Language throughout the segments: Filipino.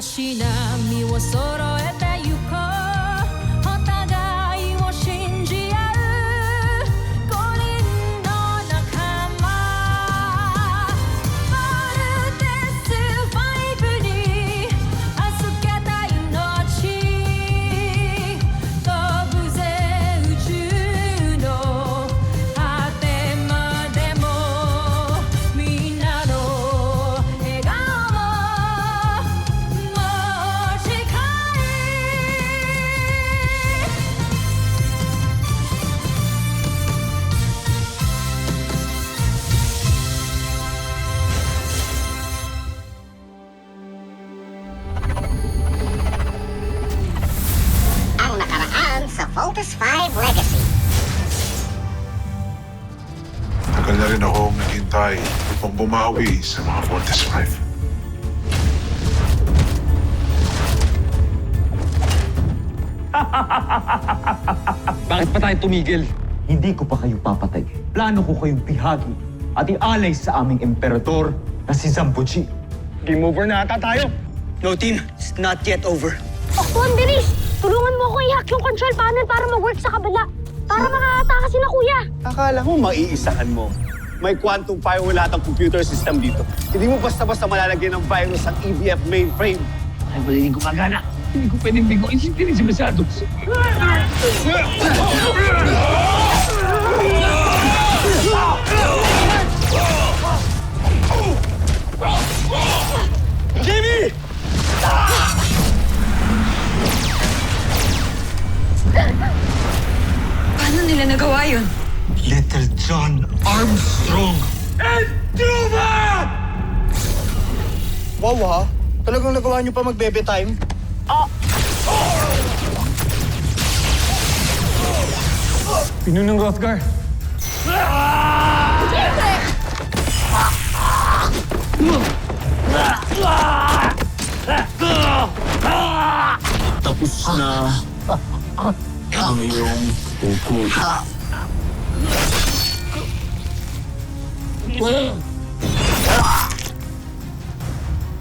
しなみを揃えてゆこうお互いを信じ合う5人の仲間まるでスファイブに預けた命飛ぶぜ宇宙の果てまでもみんなの笑顔も持ち帰Ang nakaraan sa Voltes 5 Legacy. Tagal na rin akong naghintay upang bumawi sa mga Voltes 5. Bakit pa tayo tumigil? Hindi ko pa kayo papatay. Plano ko kayong pihagi at ialay sa aming emperador na si Zambuchi. Game over na ata tayo. No, team. It's not yet over. Oktuan, bilis! Tulungan mo ako i-hack yung control panel para mag-work sa kabila. Para makakataka sila, kuya. Akala mo maiisahan mo. May quantum firewall lahat ang computer system dito. Hindi mo basta-basta malalagyan ng virus ang EVF mainframe. Ay, wala hindi gumagana. Hindi ko pwedeng bigoin si Teresa Masyado. Jamie! Paano nila nagawa yun? Little John Armstrong! Wow, ha? Talagang nagawa niyo pa mag-bebe time? Pinunong Rothgar. Tapos na ang iyong pupul.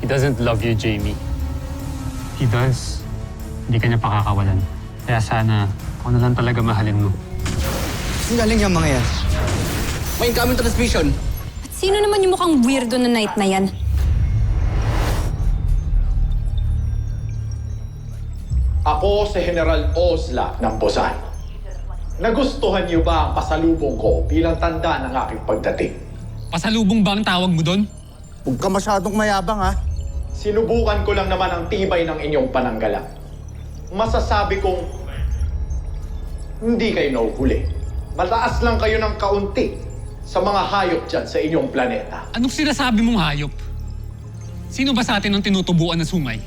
He doesn't love you, Jamie. He does. Hindi ka niya pakakawalan. Kaya sana, ako na lang talaga mahalin mo. Ang galing yung mga yan. May incoming transmission. At sino naman yung mukhang weirdo na night na yan? Ako si General Ozla ng Busan. Nagustuhan niyo ba ang pasalubong ko bilang tanda ng aking pagdating? Pasalubong ba ang tawag mo doon? Huwag ka masyadong mayabang, ha? Sinubukan ko lang naman ang tibay ng inyong pananggalang. Masasabi kong hindi kayo nahuhuli. Mataas lang kayo ng kaunti sa mga hayop dyan sa inyong planeta. Anong sinasabi mong hayop? Sino ba sa atin ang tinutubuan na sungay?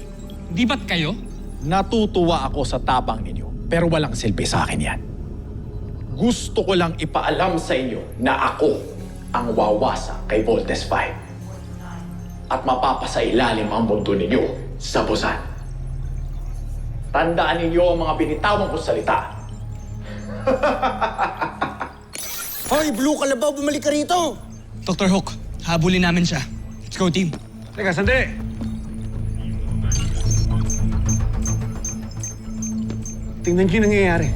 Di ba't kayo? Natutuwa ako sa tapang ninyo, pero walang silbi sa akin yan. Gusto ko lang ipaalam sa inyo na ako ang wawasa kay Voltes 5. At mapapasailalim ang mundo ninyo sa Busan. Tandaan ninyo ang mga binitawan kong salita. Hoy, Blue Kalabaw, bumalik ka rito! Dr. Hook, habulin namin siya. Let's go, team. Teka, sandali! Tingnan niyo yung nangyayari.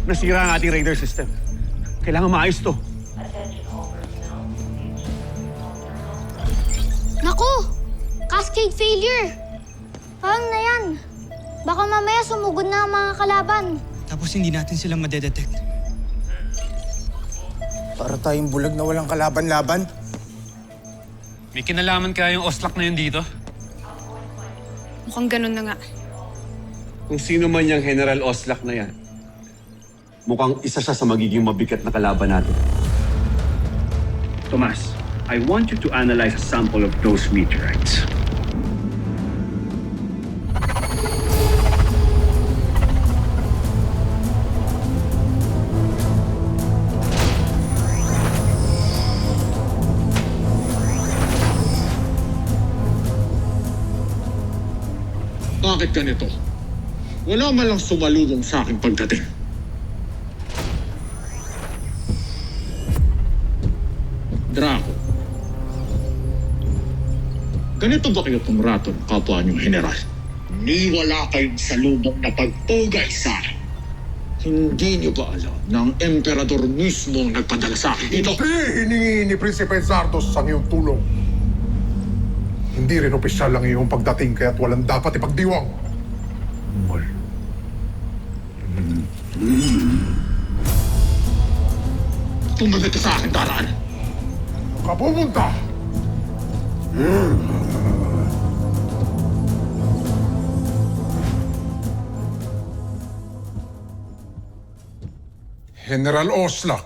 Nasira ang ating radar system. Kailangan maayos to. Naku! Cascade failure! Paano na yan? Baka mamaya sumugod na ang mga kalaban. Tapos hindi natin sila madedetect. Para tayong bulag na walang kalaban-laban. May kinalaman kaya yung oslak na yun dito? Mukhang ganun na nga. Kung sino man yung General Oslak na yan, mukhang isa siya sa magiging mabigat na kalaban natin. Tomas, I want you to analyze a sample of those meteorites. Bakit ganito? Wala man lang sumalubong sa aking pagdating. Draco. Ganito ba kayo tumrato ng kapwa niyong general? Ni wala kayong salubong na pagpugay sa akin. Hindi niyo ba alam na ang emperador mismo ang nagpadala sa akin dito? Hiningi ni Prinsipe Zardos ang iyong tulong. Hindi rin opisyal ang iyong pagdating kaya't walang dapat ipagdiwang. Tumagat ka sa akin, Taran! Kapupunta! General Oslak,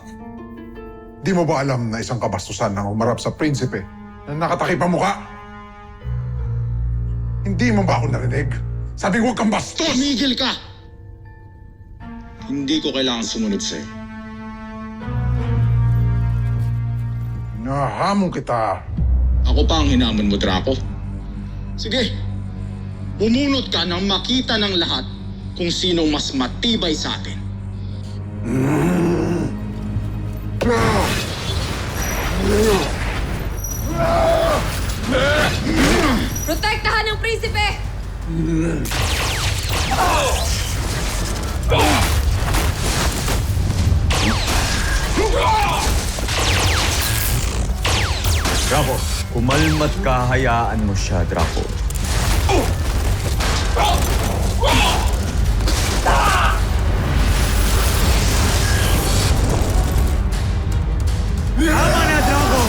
di mo ba alam na isang kabastusan ang umarap sa prinsipe na nakatakip ang muka? Hindi mo ba ako narinig? Sabi ko, huwag kang bastos! Tumigil ka! Hindi ko kailangan sumunod sa'yo. Nahamon kita. Ako pa ang hinamon mo, Draco. Sige, bumunot ka nang makita ng lahat kung sinong mas matibay sa atin. Protektahan ng prinsipe! Draco, kumalmat ka, hayaan mo siya, Draco. Tama na, Draco!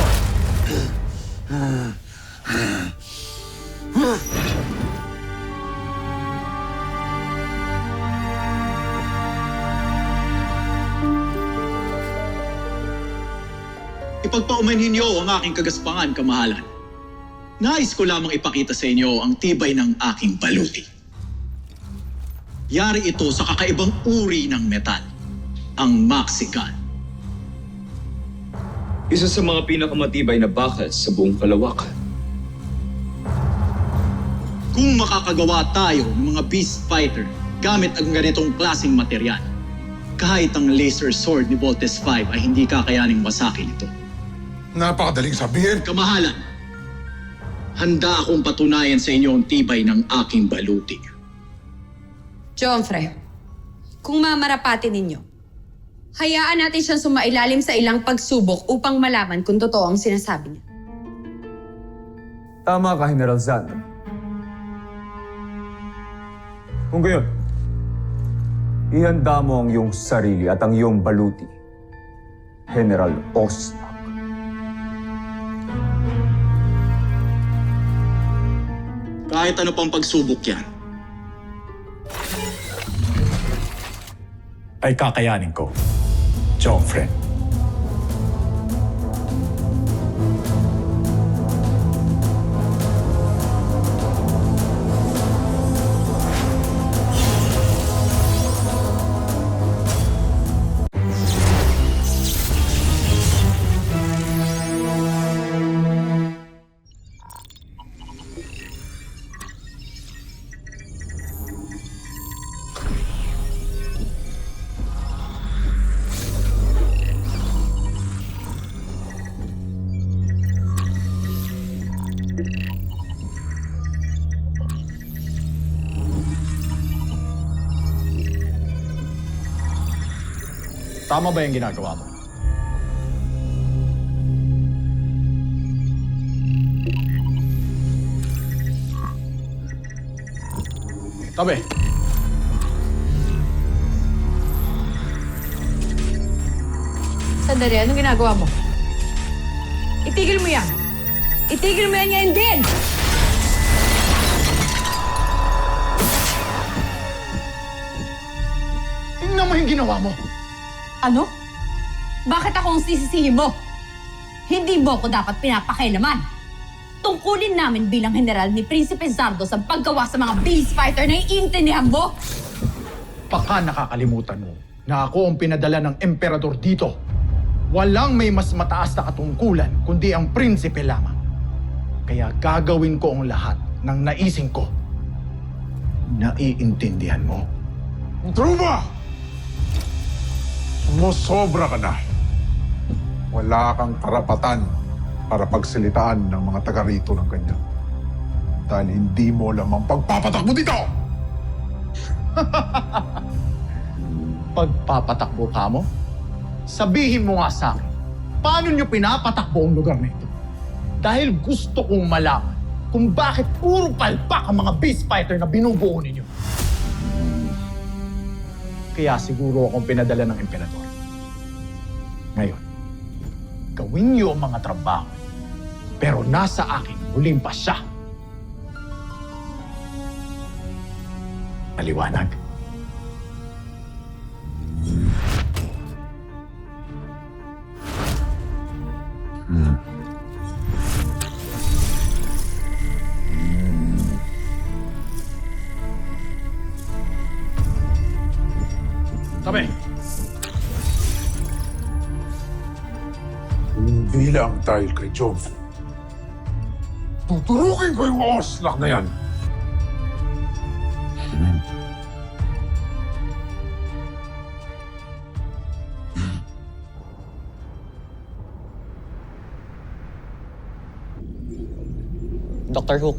Ipagpaumanhin niyo ang aking kagaspangan, kamahalan. Nais ko lamang ipakita sa inyo ang tibay ng aking baluti. Yari ito sa kakaibang uri ng metal, ang Maxigan. Isa sa mga pinakamatibay na bakal sa buong kalawakan. Kung makakagawa tayo ng mga beast fighter gamit ang ganitong klaseng material, kahit ang laser sword ni Voltes 5 ay hindi kakayaning masakin ito. Napakadaling sabihin. Kamahalan, handa akong patunayan sa inyo ang tibay ng aking baluti. Joffre, kung mamarapatin ninyo, hayaan natin siyang sumailalim sa ilang pagsubok upang malaman kung totoo ang sinasabi niya. Tama ka, General Zandra. Kung gayon, ihanda mo ang iyong sarili at ang iyong baluti, General Oslak. Kahit ano pang pagsubok yan, Ay kakayanin ko, Joffre. tama ba yung ginagawa mo? Tabi. Sandali, anong ginagawa mo? Itigil mo yan! Itigil mo yan ngayon din! Tingnan mo yung ginawa mo. Ano? Bakit ako ang sisisihin mo? Hindi mo ko dapat pinapakailaman. Tungkulin namin bilang general ni Prinsipe Zardos ang paggawa sa mga beast fighter na iintindihan mo. Baka nakakalimutan mo na ako ang pinadala ng emperador dito. Walang may mas mataas na katungkulan kundi ang prinsipe lamang. Kaya gagawin ko ang lahat ng naising ko. Naiintindihan mo? Truba! Sumusobra ka na. Wala kang karapatan para pagsalitaan ng mga taga rito ng ganyan. Dahil hindi mo alam ang pagpapatakbo dito! Pagpapatakbo ka mo? Sabihin mo nga sa akin, paano nyo pinapatakbo ang lugar na ito? Dahil gusto kong malaman kung bakit puro palpak ang mga beast fighter na binubuo ninyo. Kaya siguro akong pinadala ng emperador. Ngayon, gawin niyo ang mga trabaho. Pero nasa akin, huling pa siya. Maliwanag. Tabi! Hindi lang dahil kay Jove. Tuturukin ko yung oslak na yan. Dr. Hook,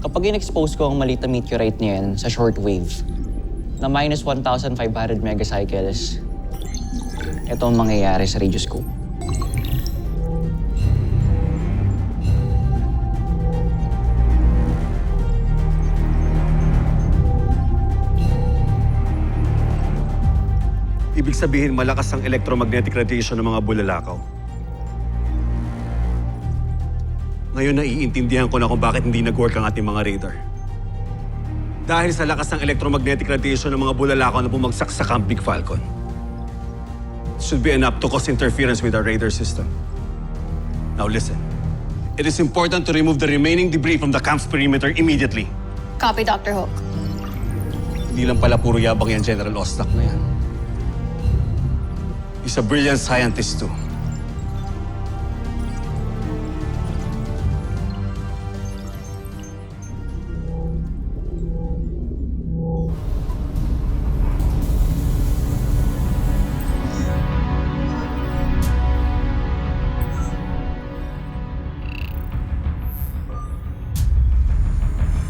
kapag in-expose ko ang maliit na meteorite na yan sa shortwave na minus 1,500 megacycles, ito ang mangyayari sa radioscope. Ibig sabihin malakas ang electromagnetic radiation ng mga bulalakaw. Ngayon naiintindihan ko na kung bakit hindi nag-work ang ating mga radar. Dahil sa lakas ng electromagnetic radiation ng mga bulalakaw na bumagsak sa Camp Big Falcon. It should be enough to cause interference with our radar system. Now listen. It is important to remove the remaining debris from the camp's perimeter immediately. Copy, Dr. Hook. Hindi lang pala puro yabang yan, General Ostak na yan. He's a brilliant scientist too.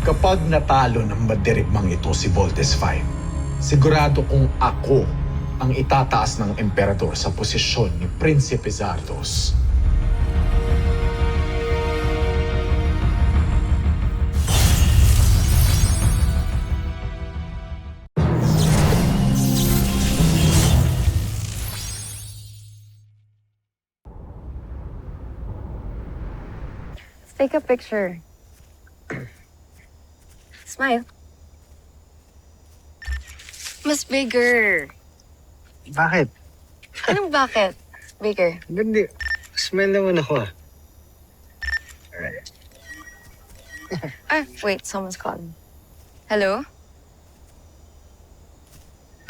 Kapag natalo ng madirigmang ito si Voltes 5, sigurado kong ako ang itataas ng emperador sa posisyon ni Prinsipe Zardos. Let's take a picture. Smile. Mas bigger. Bakit? Anong bakit? Bigger. Hindi. Smile naman ako ah. Alright. Wait, someone's calling. Hello?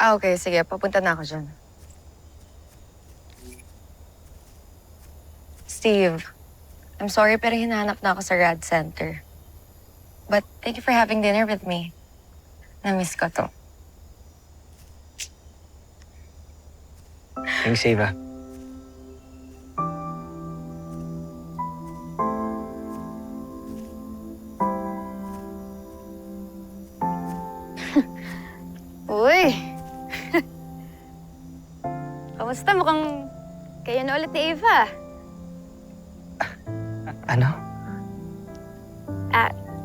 Okay, sige. Papunta na ako dyan. Steve, I'm sorry pero hinahanap na ako sa Rad Center. But thank you for having dinner with me. Na-miss ko to. Thanks, Ava. Uy! Kamusta? Mukhang kayo na ulit ni Ava. Ano?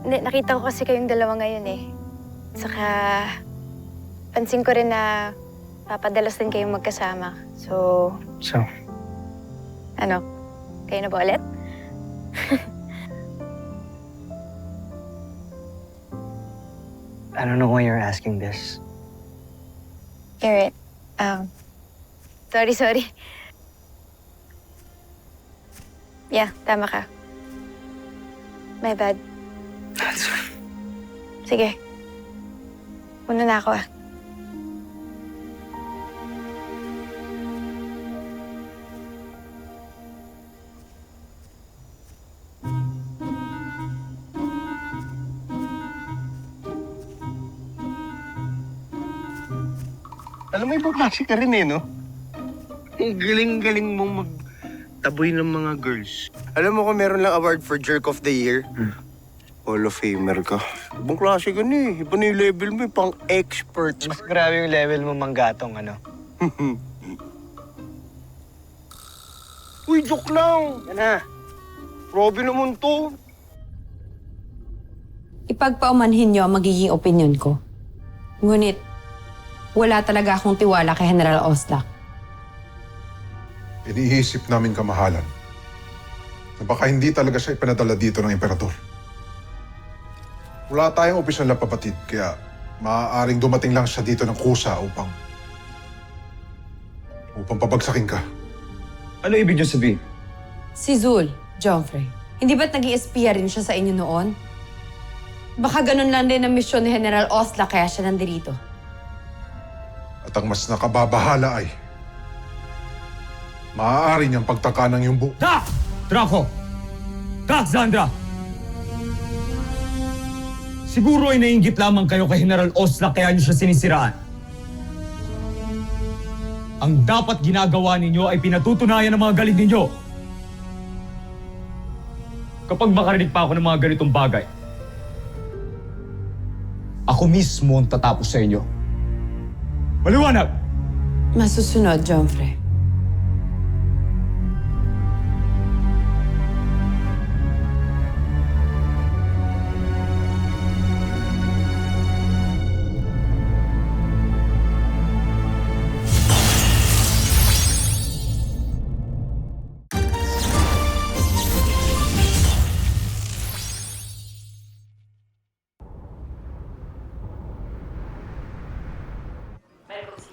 Nakita ko kasi kayong dalawa ngayon eh. Saka, pansin ko rin na papadalas din kayong magkasama. So, ano? Kayo na ba ulit? I don't know why you're asking this. Garrett, sorry. Yeah, tama ka. My bad. Sige. Muna na ako ah. Alam mo, ibang klase ka rin eh, no? Ang galing-galing mong magtaboy ng mga girls. Alam mo kung meron lang award for Jerk of the Year? Hall of Famer ka. Ibang klase ka na eh. Iba na yung level mo, pang expert. Mas grabe yung level mo, manggatong, ano? Uy, joke lang. Yan na. Grabe naman to. Ipagpaumanhin niyo ang magiging opinion ko. Ngunit, wala talaga akong tiwala kay General Oslak. Iniisip namin kamahalan na baka hindi talaga siya ipinadala dito ng emperador. Wala tayong opisyal na papatid, kaya maaaring dumating lang siya dito ng kusa upang pabagsakin ka. Ano ibig niyo sabihin? Si Zul, Joffrey, hindi ba't nag-i-espiya rin siya sa inyo noon? Baka ganun lang din ang misyon ni General Oslak kaya siya nandito. At ang mas nakababahala ay maaari niyang pagtaka ng iyong buo. Draco! Zandra! Siguro ay naiinggit lamang kayo kay General Oslak kaya niyo siya sinisiraan. Ang dapat ginagawa ninyo ay pinatutunayan ng mga galit ninyo. Kapag makarinig pa ako ng mga ganitong bagay, ako mismo ang tatapos sa inyo. Maliwanag! Masusunod, Joffrey.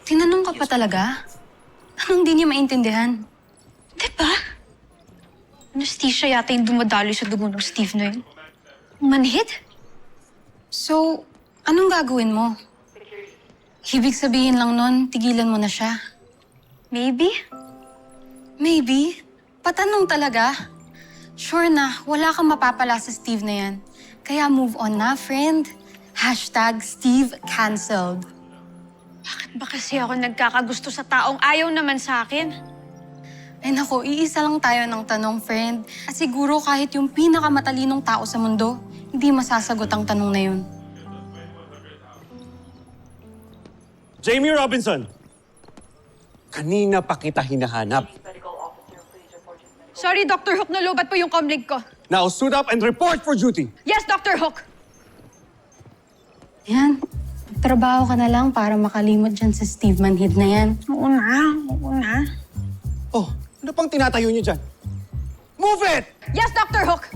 Tinanong ka pa talaga? Anong di niya maintindihan? Diba? Anesthesia yata yung dumadaloy sa dugo ng Steve na yun. Manhid? So, anong gagawin mo? Ibig sabihin lang nun, tigilan mo na siya. Maybe? Maybe? Patanong talaga? Sure na, wala kang mapapala sa Steve na yan. Kaya move on na, friend. #Steve cancelled. Bakit ba kasi ako nagkakagusto sa taong ayaw naman sa akin? Ay nako, iisa lang tayo ng tanong, friend. At siguro kahit yung pinakamatalinong tao sa mundo, hindi masasagot ang tanong na yun. Jamie Robinson! Kanina pa kita hinahanap. Sorry, Dr. Hook, nalubat po yung comlink ko. Now suit up and report for duty! Yes, Dr. Hook! Yan. Trabaho ka na lang para makalimot dyan sa Steve Manhid na yan. Oo na. Oh, ano pang tinatayo niyo dyan? Move it! Yes, Dr. Hook!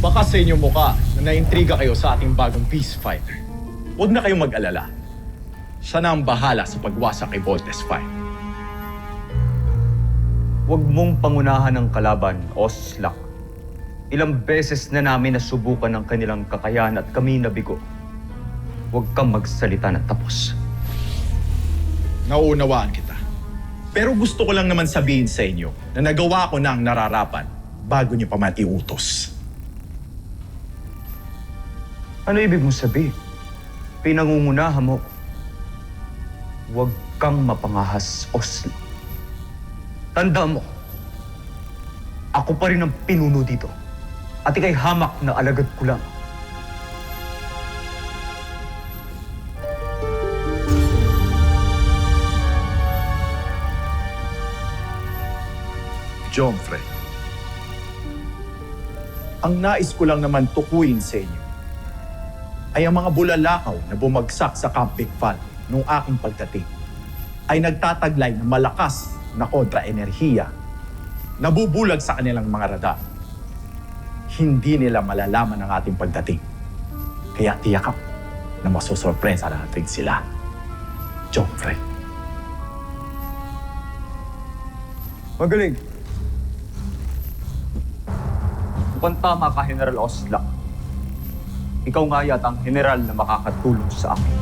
Baka sa inyong mukha na naintriga kayo sa ating bagong peace fighter. Huwag na kayong mag-alala. Siya na ang bahala sa pagwasak kay Voltes 5. Huwag mong pangunahan ang kalaban, Oslak. Ilang beses na namin nasubukan ang kanilang kakayahan at kami nabigo. Huwag kang magsalita na tapos. Nauunawaan kita. Pero gusto ko lang naman sabihin sa inyo na nagawa ko na ang nararapat bago niyo pa matiutos. Ano ibig mo sabihin? Pinangungunahan mo. Huwag kang mapangahas, Oslak. Tandaan mo, ako pa rin ang pinuno dito. At ika'y hamak na alagad ko lang. Joffrey, ang nais ko lang naman tukuyin sa inyo ay ang mga bulalakaw na bumagsak sa Camp Big Falcon noong aking pagdating ay nagtataglay ng malakas na kontra-enerhiya, nabubulag sa kanilang mga radar. Hindi nila malalaman ang ating pagdating. Kaya tiyak ako na masusurpresa natin sila. Joffrey. Magaling. Mukhang tama ka, General Oslak. ikaw nga yata ang general na makakatulong sa akin.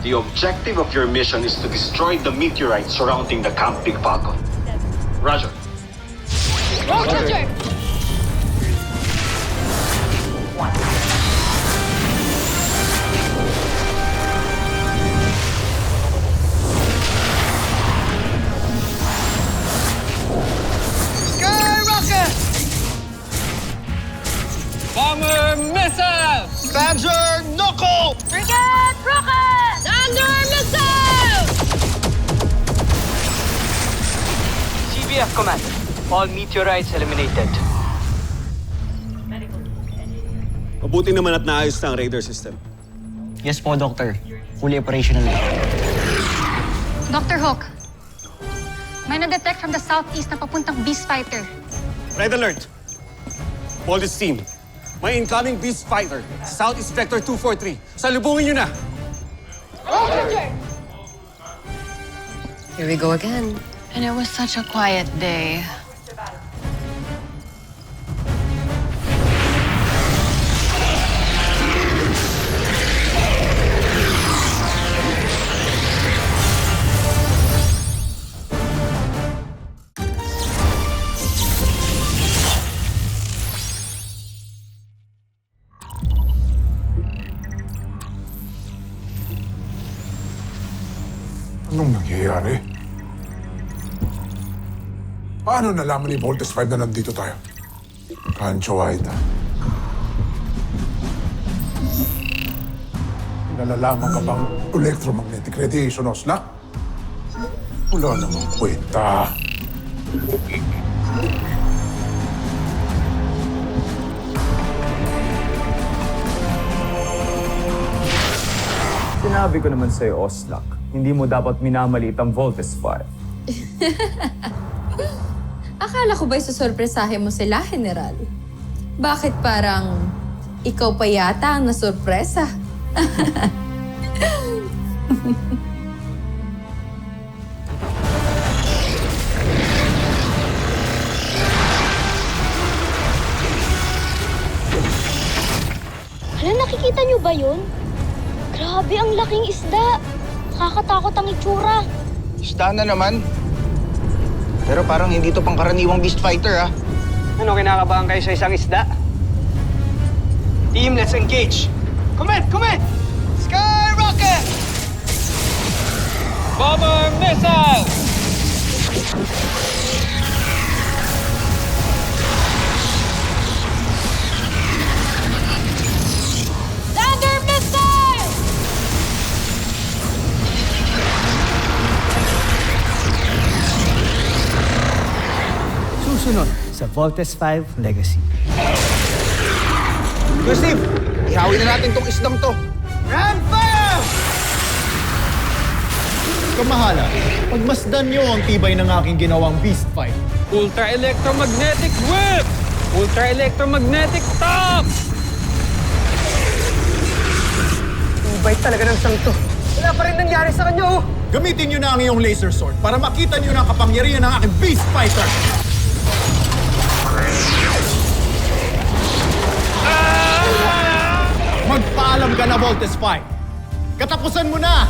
The objective of your mission is to destroy the meteorite surrounding the Camp Big Falcon. Roger. Roger! Skyrocket! Bomber missile! Badger knuckle! Frigate rocket! Thunder missile! CBF Command. All meteorites eliminated. Mabuti naman at naayos na ang radar system. Yes po, Doctor. Fully operational na. Dr. Hook, may na-detect from the southeast na papuntang Beast Fighter. Red alert! Police team, may incoming Beast Fighter. Southeast Vector 243. Salubungin nyo na! Here we go again. And it was such a quiet day. Anong nangyayari? Paano nalaman ni Voltes 5 na nandito tayo? Rancho Aida. Nalalaman ka bang electromagnetic radiation, Osla? Wala namang kwenta. Sinabi ko naman sa'yo, Oslak, hindi mo dapat minamalit ang Voltes 5. Akala ko ba'y susurpresahin mo sila, General? Bakit parang ikaw pa yata ang nasurpresa? Hala, nakikita niyo ba yun? Grabe, ang laking isda. Nakakatakot ang itsura. Isda na naman. Pero parang hindi to pangkaraniwang beast fighter, ah. Ano, kinakabahan kayo sa isang isda? Team, let's engage! Commit! Commit! Skyrocket! Bomber missile! Thunder missile! Susunod sa Voltes 5 Legacy. Yo, Steve! Ihawin na natin tong isdang to. Grand fire! Kamahala, pagmasdan niyo ang tibay ng aking ginawang beast fight. Ultra electromagnetic whip! Ultra electromagnetic top! Tibay talaga ng sangto. Wala pa rin nangyari sa kanya, oh! Gamitin niyo na ang iyong laser sword para makita niyo na ang kapangyarihan ng aking beast fighter. Magpaalam ka na, Voltes 5. Katapusan mo na!